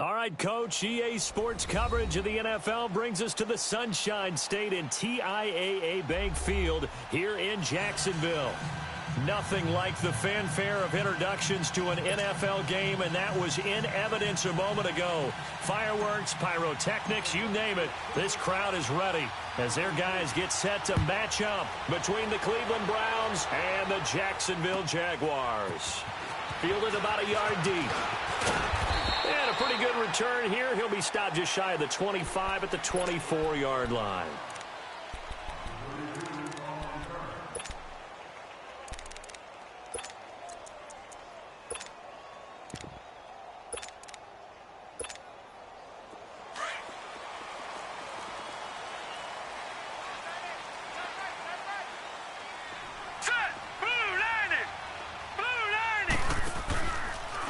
All right, Coach, EA Sports coverage of the NFL brings us to the Sunshine State in TIAA Bank Field here in Jacksonville. Nothing like the fanfare of introductions to an NFL game, and that was in evidence a moment ago. Fireworks, pyrotechnics, you name it, this crowd is ready as their guys get set to match up between the Cleveland Browns and the Jacksonville Jaguars. Fielded about a yard deep. And a pretty good return here. He'll be stopped just shy of the 25 at the 24-yard line.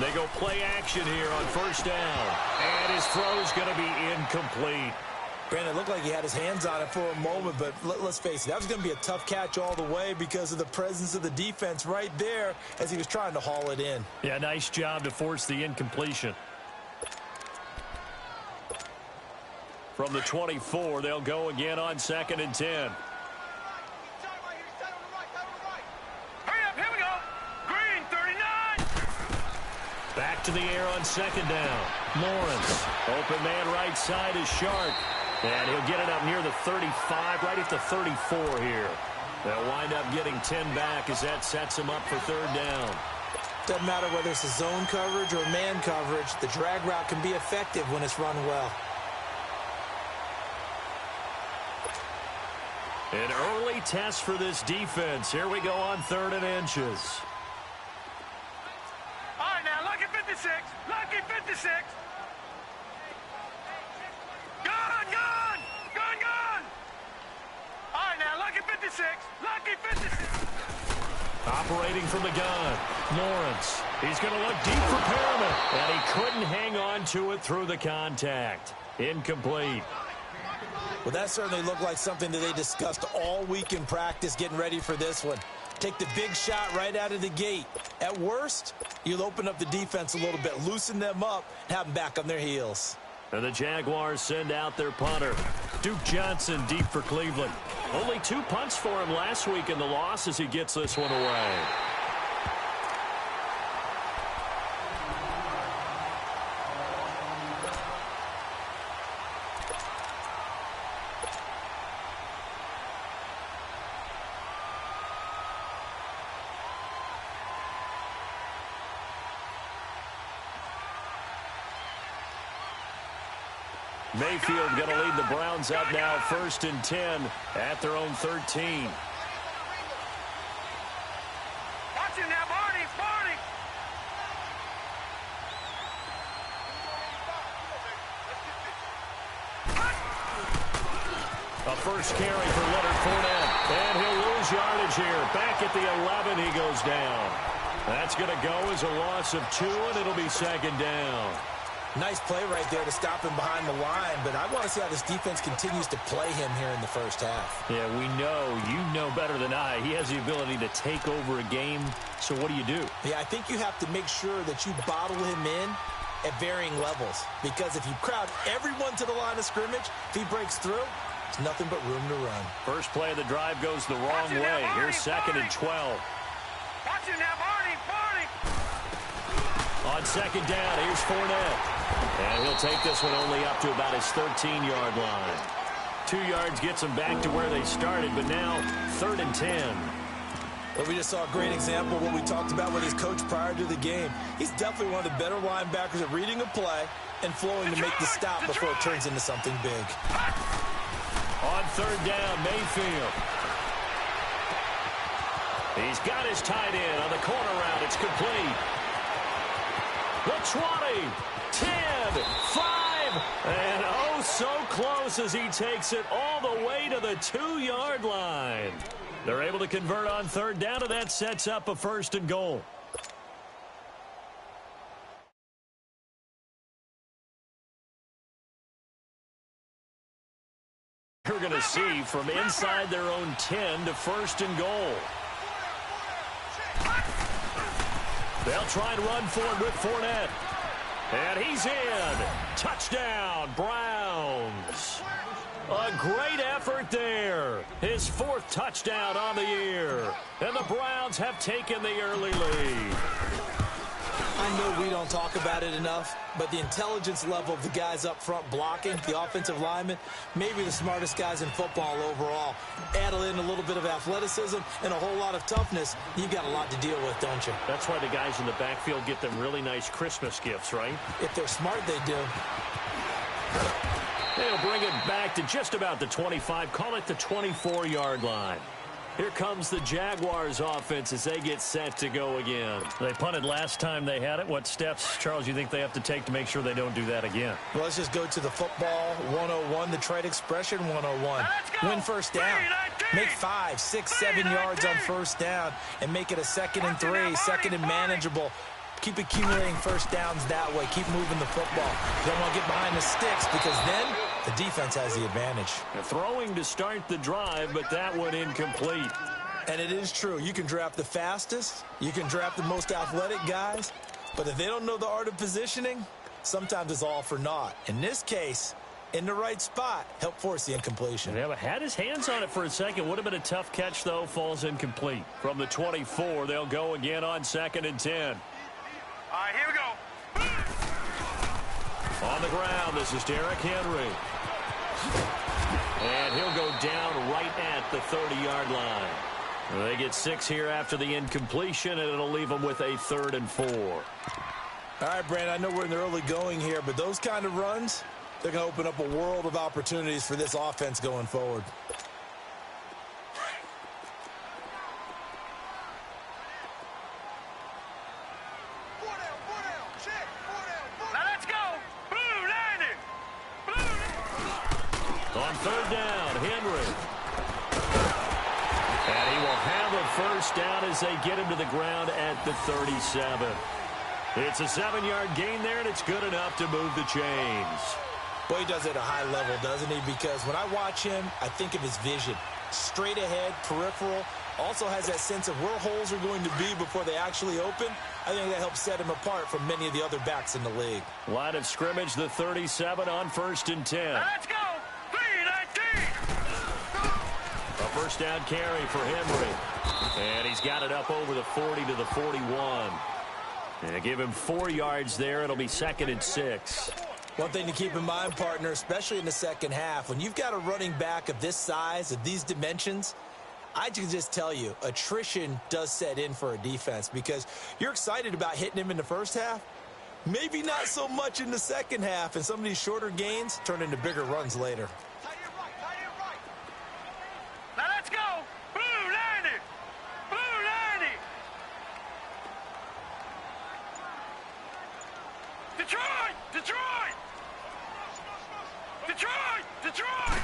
They go play action here on first down. And his throw's going to be incomplete. Brandon, it looked like he had his hands on it for a moment, but let's face it, that was going to be a tough catch all the way because of the presence of the defense right there as he was trying to haul it in. Yeah, nice job to force the incompletion. From the 24, they'll go again on 2nd and 10. Back to the air on 2nd down. Lawrence. Open man right side is Sharp. And he'll get it up near the 35, right at the 34 here. They'll wind up getting 10 back as that sets him up for 3rd down. Doesn't matter whether it's a zone coverage or man coverage, the drag route can be effective when it's run well. An early test for this defense. Here we go on 3rd and inches. Lucky 56. Gun. All right, now, Lucky 56. Lucky 56. Operating from the gun. Lawrence. He's going to look deep for Perriman. And he couldn't hang on to it through the contact. Incomplete. Well, that certainly looked like something that they discussed all week in practice getting ready for this one. Take the big shot right out of the gate. At worst, you'll open up the defense a little bit, loosen them up, and have them back on their heels. And the Jaguars send out their punter. Duke Johnson deep for Cleveland. Only 2 punts for him last week in the loss as he gets this one away. Mayfield going to lead the Browns up now 1st and 10 at their own 13. Watch him now, Barney. A first carry for Leonard Fournette. And he'll lose yardage here. Back at the 11, he goes down. That's going to go as a loss of 2, and it'll be 2nd down. Nice play right there to stop him behind the line, but I want to see how this defense continues to play him here in the first half. Yeah, you know better than I. He has the ability to take over a game, so what do? Yeah, I think you have to make sure that you bottle him in at varying levels, because if you crowd everyone to the line of scrimmage, if he breaks through, there's nothing but room to run. First play of the drive goes the wrong way. Here's 2nd and 12. Watch him now, Barney. On 2nd down, here's Fournette. And he'll take this one only up to about his 13-yard line. 2 yards gets him back to where they started, but now 3rd and 10. But we just saw a great example of what we talked about with his coach prior to the game. He's definitely one of the better linebackers at reading a play and flowing to make the stop before it turns into something big. On 3rd down, Mayfield. He's got his tight end on the corner route. It's complete. The 20, 10, 5, and oh, so close as he takes it all the way to the 2-yard line. They're able to convert on 3rd down, and that sets up a 1st and goal. You're going to see from inside their own 10 to 1st and goal. They'll try and run for it with Fournette. And he's in. Touchdown, Browns. A great effort there. His 4th touchdown on the year. And the Browns have taken the early lead. I know we don't talk about it enough, but the intelligence level of the guys up front blocking, the offensive linemen, maybe the smartest guys in football overall. Add in a little bit of athleticism and a whole lot of toughness, you've got a lot to deal with, don't you? That's why the guys in the backfield get them really nice Christmas gifts, right? If they're smart, they do. They'll bring it back to just about the 25, call it the 24-yard line. Here comes the Jaguars offense as they get set to go again. They punted last time they had it. What steps, Charles, you think they have to take to make sure they don't do that again? Well, let's just go to the football 101, the trade expression 101. Win first down. Make 5, 6, 7 yards on first down and make it a 2nd and 3, 2nd and manageable. Keep accumulating first downs that way. Keep moving the football. You don't want to get behind the sticks because then the defense has the advantage. Throwing to start the drive, but that one incomplete. And it is true. You can draft the fastest. You can draft the most athletic guys. But if they don't know the art of positioning, sometimes it's all for naught. In this case, in the right spot, help force the incompletion. Yeah, but had his hands on it for a second. Would have been a tough catch, though. Falls incomplete. From the 24, they'll go again on 2nd and 10. All right, here we go. On the ground, this is Derrick Henry. And he'll go down right at the 30-yard line. They get 6 here after the incompletion, and it'll leave them with a 3rd and 4. All right, Brandon, I know we're in the early going here, but those kind of runs, they're going to open up a world of opportunities for this offense going forward. Now let's go. Blue landing. On 3rd down, Henry. And he will have a first down as they get him to the ground at the 37. It's a 7-yard gain there, and it's good enough to move the chains. Well, he does it at a high level, doesn't he? Because when I watch him, I think of his vision. Straight ahead, peripheral. Also has that sense of where holes are going to be before they actually open. I think that helps set him apart from many of the other backs in the league. Line of scrimmage, the 37 on 1st and 10. Now let's go. 3-19. A first down carry for Henry. And he's got it up over the 40 to the 41. And they give him 4 yards there. It'll be 2nd and 6. One thing to keep in mind, partner, especially in the second half, when you've got a running back of this size, of these dimensions, I can just tell you, attrition does set in for a defense because you're excited about hitting him in the first half. Maybe not so much in the second half, and some of these shorter gains turn into bigger runs later. Now let's go. Blue landing. Blue landing. Detroit. Detroit. Detroit. Detroit.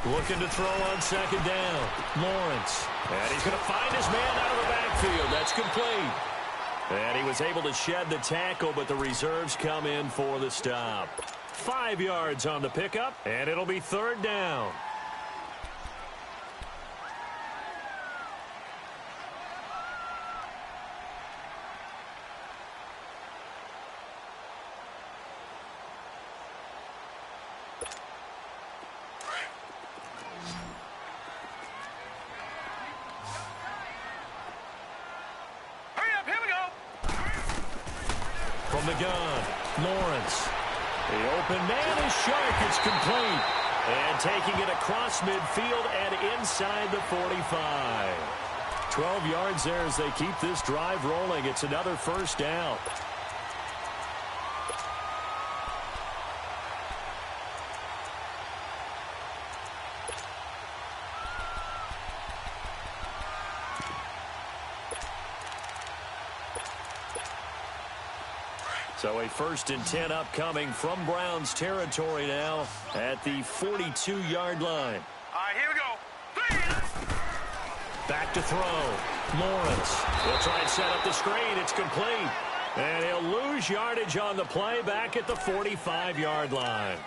Looking to throw on 2nd down. Lawrence. And he's going to find his man out of the backfield. That's complete. And he was able to shed the tackle, but the reserves come in for the stop. 5 yards on the pickup, and it'll be 3rd down. From the gun, Lawrence. The open man is sharp. It's complete. And taking it across midfield and inside the 45. 12 yards there as they keep this drive rolling. It's another first down. So a 1st and 10 upcoming from Browns territory now at the 42-yard line. All right, here we go. Back to throw. Lawrence will try and set up the screen. It's complete. And he'll lose yardage on the play back at the 45-yard line.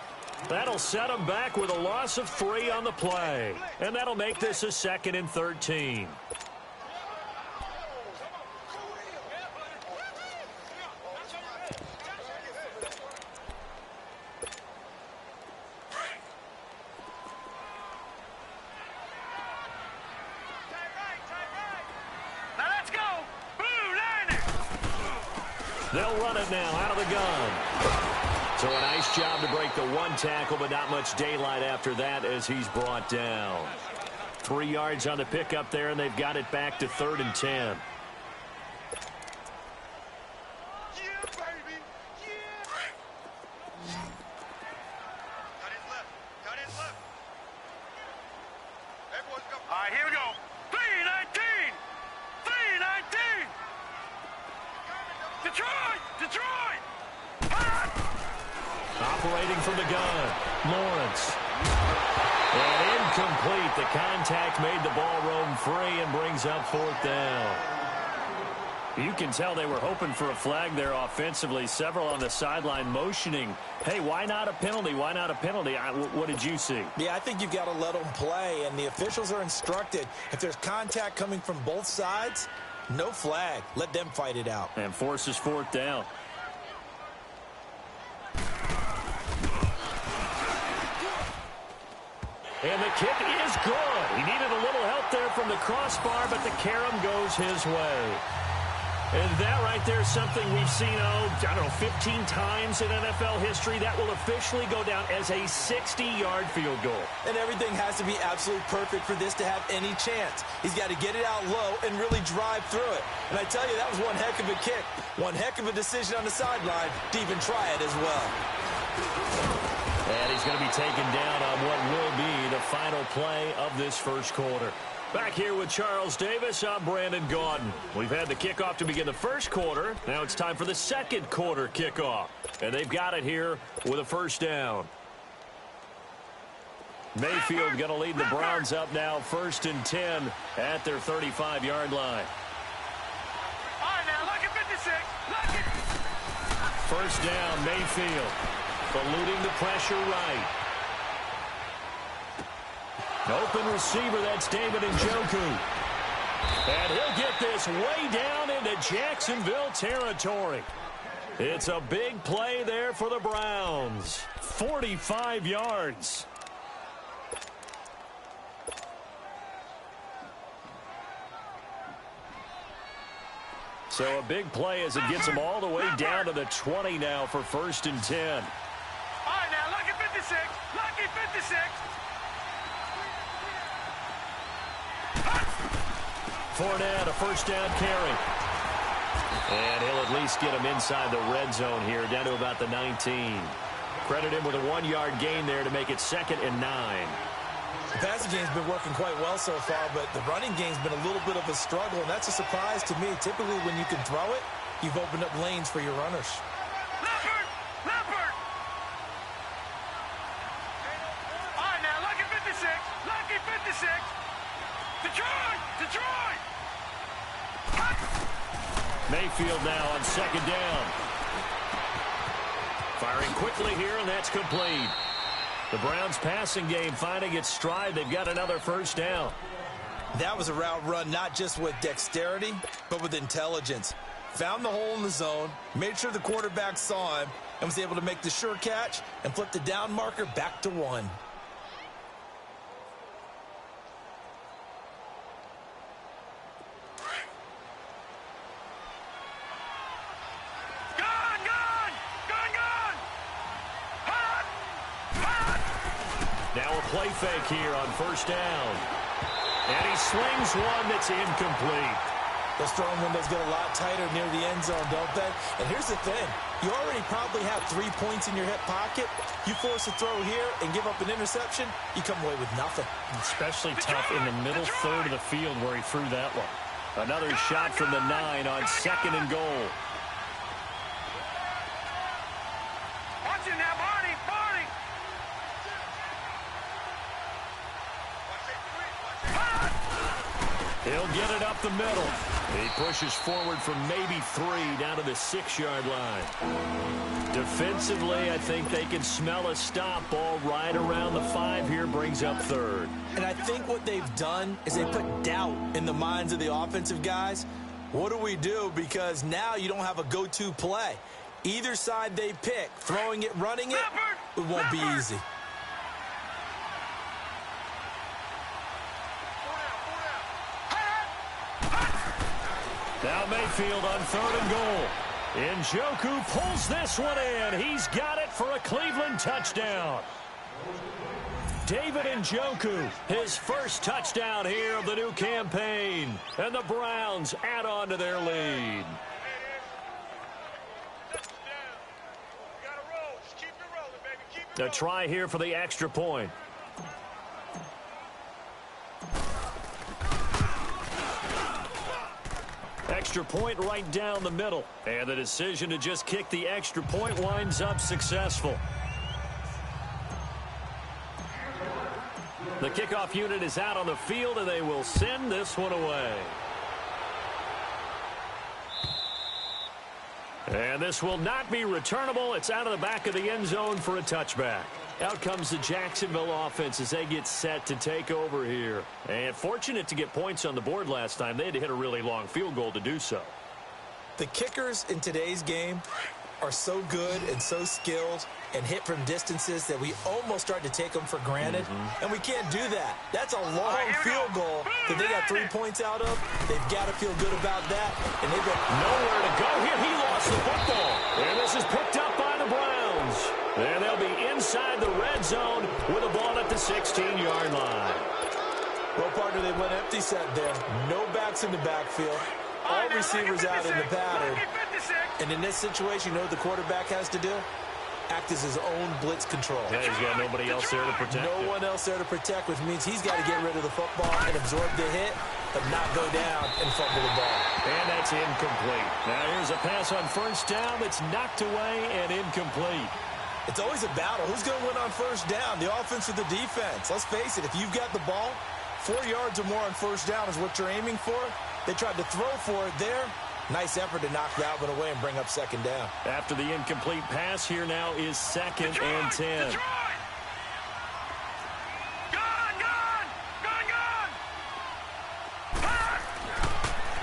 That'll set him back with a loss of 3 on the play. And that'll make this a 2nd and 13. They'll run it now out of the gun. So a nice job to break the one tackle, but not much daylight after that as he's brought down. 3 yards on the pickup there, and they've got it back to 3rd and 10. All right, here we go. 3-19. 3-19. Detroit! Detroit! Operating from the gun, Lawrence. And incomplete. The contact made the ball roam free and brings up 4th down. You can tell they were hoping for a flag there offensively. Several on the sideline motioning, hey, why not a penalty? Why not a penalty? What did you see? Yeah, I think you've got to let them play, and the officials are instructed. If there's contact coming from both sides, no flag. Let them fight it out. And forces 4th down. And the kick is good. He needed a little help there from the crossbar, but the carom goes his way. And that right there is something we've seen, I don't know, 15 times in NFL history. That will officially go down as a 60-yard field goal. And everything has to be absolutely perfect for this to have any chance. He's got to get it out low and really drive through it. And I tell you, that was one heck of a kick. One heck of a decision on the sideline to even try it as well. And he's going to be taken down on what will be the final play of this first quarter. Back here with Charles Davis, I'm Brandon Gaudin. We've had the kickoff to begin the first quarter. Now it's time for the second quarter kickoff. And they've got it here with a 1st down. Mayfield going to lead the Browns up now 1st and 10 at their 35-yard line. All right, now, look at 56. Look at... 1st down, Mayfield. Eluding the pressure right. Open receiver, that's David Njoku. And he'll get this way down into Jacksonville territory. It's a big play there for the Browns. 45 yards. So a big play as it gets them all the way down to the 20 now for 1st and 10. All right, now, look at 56. Lucky 56. Fournette, a 1st down carry. And he'll at least get him inside the red zone here, down to about the 19. Credit him with a 1-yard gain there to make it 2nd and 9. The passing game's been working quite well so far, but the running game's been a little bit of a struggle, and that's a surprise to me. Typically, when you can throw it, you've opened up lanes for your runners. Leopard! Leopard! All right, now, look at 56. Lucky 56. Detroit! Detroit! Mayfield now on 2nd down. Firing quickly here, and that's complete. The Browns' passing game finding its stride. They've got another 1st down. That was a route run not just with dexterity, but with intelligence. Found the hole in the zone, made sure the quarterback saw him, and was able to make the sure catch and flip the down marker back to 1. Play fake here on 1st down. And he slings one that's incomplete. Those throwing windows get a lot tighter near the end zone, don't they? And here's the thing. You already probably have 3 points in your hip pocket. You force a throw here and give up an interception, you come away with nothing. Especially tough in the middle third of the field where he threw that one. Another shot from the 9 on 2nd and goal. Watch it now, Barney! Barney! He'll get it up the middle. He pushes forward from maybe 3 down to the 6-yard line. Defensively, I think they can smell a stop. Ball right around the 5 here, brings up 3rd. And I think what they've done is they put doubt in the minds of the offensive guys. What do we do? Because now you don't have a go-to play. Either side they pick, throwing it, running it, it won't be easy. Now Mayfield on 3rd and goal. Njoku pulls this one in. He's got it for a Cleveland touchdown. David Njoku, his first touchdown here of the new campaign. And the Browns add on to their lead. A try here for the extra point. Extra point right down the middle. And the decision to just kick the extra point winds up successful. The kickoff unit is out on the field, and they will send this one away. And this will not be returnable. It's out of the back of the end zone for a touchback. Out comes the Jacksonville offense as they get set to take over here. And fortunate to get points on the board last time. They had to hit a really long field goal to do so. The kickers in today's game are so good and so skilled and hit from distances that we almost start to take them for granted. And we can't do that. That's a long field goal that they got 3 points out of. They've got to feel good about that. And they've got nowhere to go here. He lost the football. And this is picked up by the Browns. And they'll be inside the red zone with a ball at the 16-yard line. Well, partner, they went empty set there. No backs in the backfield. All receivers out in the pattern. And in this situation, you know what the quarterback has to do? Act as his own blitz control. Yeah, he's got nobody else there to protect him. No one else there to protect, which means he's got to get rid of the football and absorb the hit, but not go down and fumble the ball. And that's incomplete. Now here's a pass on first down that's knocked away and incomplete. It's always a battle. Who's going to win on first down, the offense or the defense? Let's face it, if you've got the ball, 4 yards or more on first down is what you're aiming for. They tried to throw for it there. Nice effort to knock that one away and bring up second down. After the incomplete pass, here now is second and 10.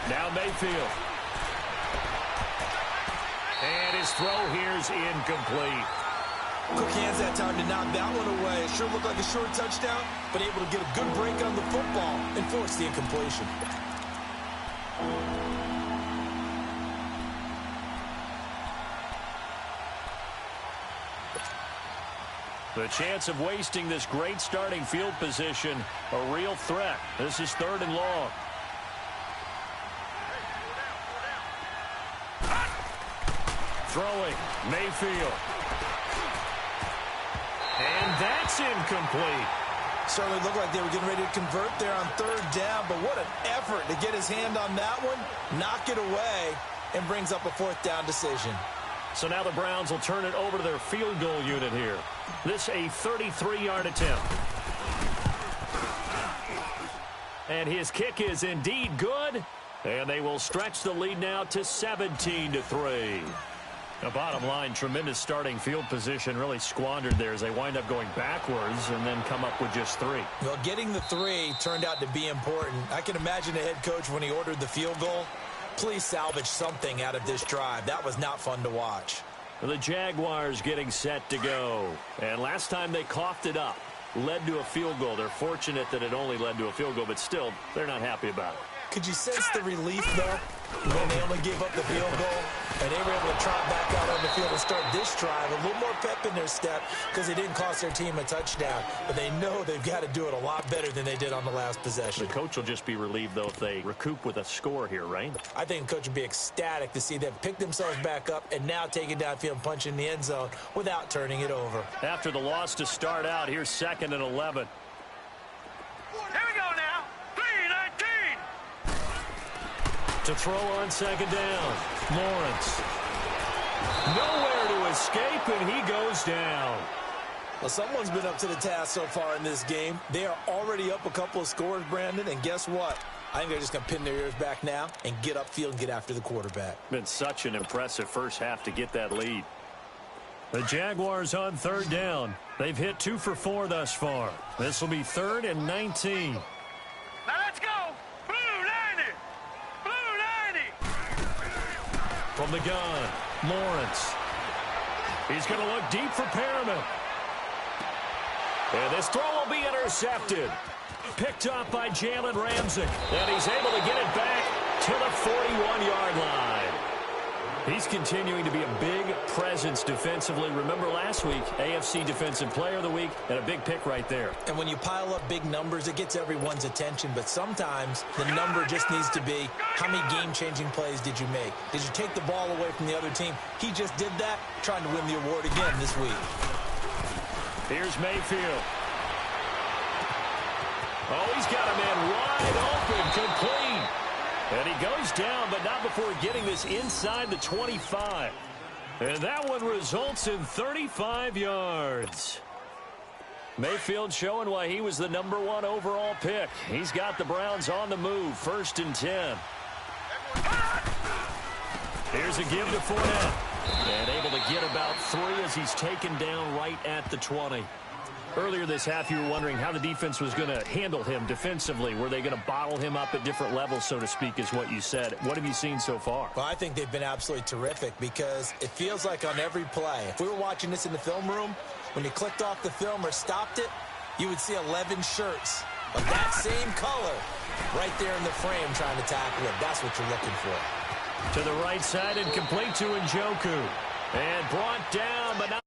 Now Mayfield. And his throw here's incomplete. Quick hands that time to knock that one away. It sure looked like a short touchdown, but able to get a good break on the football and force the incompletion. The chance of wasting this great starting field position, a real threat. This is third and long. Throwing, Mayfield. And that's incomplete. Certainly looked like they were getting ready to convert there on third down, but what an effort to get his hand on that one, knock it away, and brings up a fourth down decision. So now the Browns will turn it over to their field goal unit here. This a 33-yard attempt. And his kick is indeed good. And they will stretch the lead now to 17-3. The bottom line, tremendous starting field position, really squandered there as they wind up going backwards and then come up with just 3. Well, getting the 3 turned out to be important. I can imagine the head coach when he ordered the field goal. Please salvage something out of this drive. That was not fun to watch. The Jaguars getting set to go. And last time they coughed it up, led to a field goal. They're fortunate that it only led to a field goal, but still, they're not happy about it. Could you sense the relief, though, when they only gave up the field goal and they were able to trot back out on the field and start this drive? A little more pep in their step because it didn't cost their team a touchdown. But they know they've got to do it a lot better than they did on the last possession. The coach will just be relieved, though, if they recoup with a score here, right? I think the coach would be ecstatic to see them pick themselves back up and now take it downfield and punch in the end zone without turning it over. After the loss to start out, here's 2nd and 11. Here we go now. 3-19. To throw on second down. Lawrence. Nowhere to escape, and he goes down. Well, someone's been up to the task so far in this game. They are already up a couple of scores, Brandon, and guess what? I think they're just going to pin their ears back now and get upfield and get after the quarterback. Been such an impressive first half to get that lead. The Jaguars on third down. They've hit 2 for 4 thus far. This will be 3rd and 19. Now let's go. Blue 90. Blue 90. From the gun, Lawrence. He's going to look deep for Perriman. And this throw will be intercepted. Picked up by Jalen Ramsey. And he's able to get it back to the 41-yard line. He's continuing to be a big presence defensively. Remember last week, AFC Defensive Player of the Week, and a big pick right there. And when you pile up big numbers, it gets everyone's attention. But sometimes the number just needs to be, how many game-changing plays did you make? Did you take the ball away from the other team? He just did that, trying to win the award again this week. Here's Mayfield. Oh, he's got a man wide open, complete. And he goes down, but not before getting this inside the 25. And that one results in 35 yards. Mayfield showing why he was the #1 overall pick. He's got the Browns on the move, 1st and 10. Here's a give to Fournette. And able to get about 3 as he's taken down right at the 20. Earlier this half, you were wondering how the defense was going to handle him defensively. Were they going to bottle him up at different levels, so to speak, is what you said. What have you seen so far? Well, I think they've been absolutely terrific because it feels like on every play, if we were watching this in the film room, when you clicked off the film or stopped it, you would see 11 shirts of that same color right there in the frame trying to tackle him. That's what you're looking for. To the right side and complete to Njoku. And brought down, but not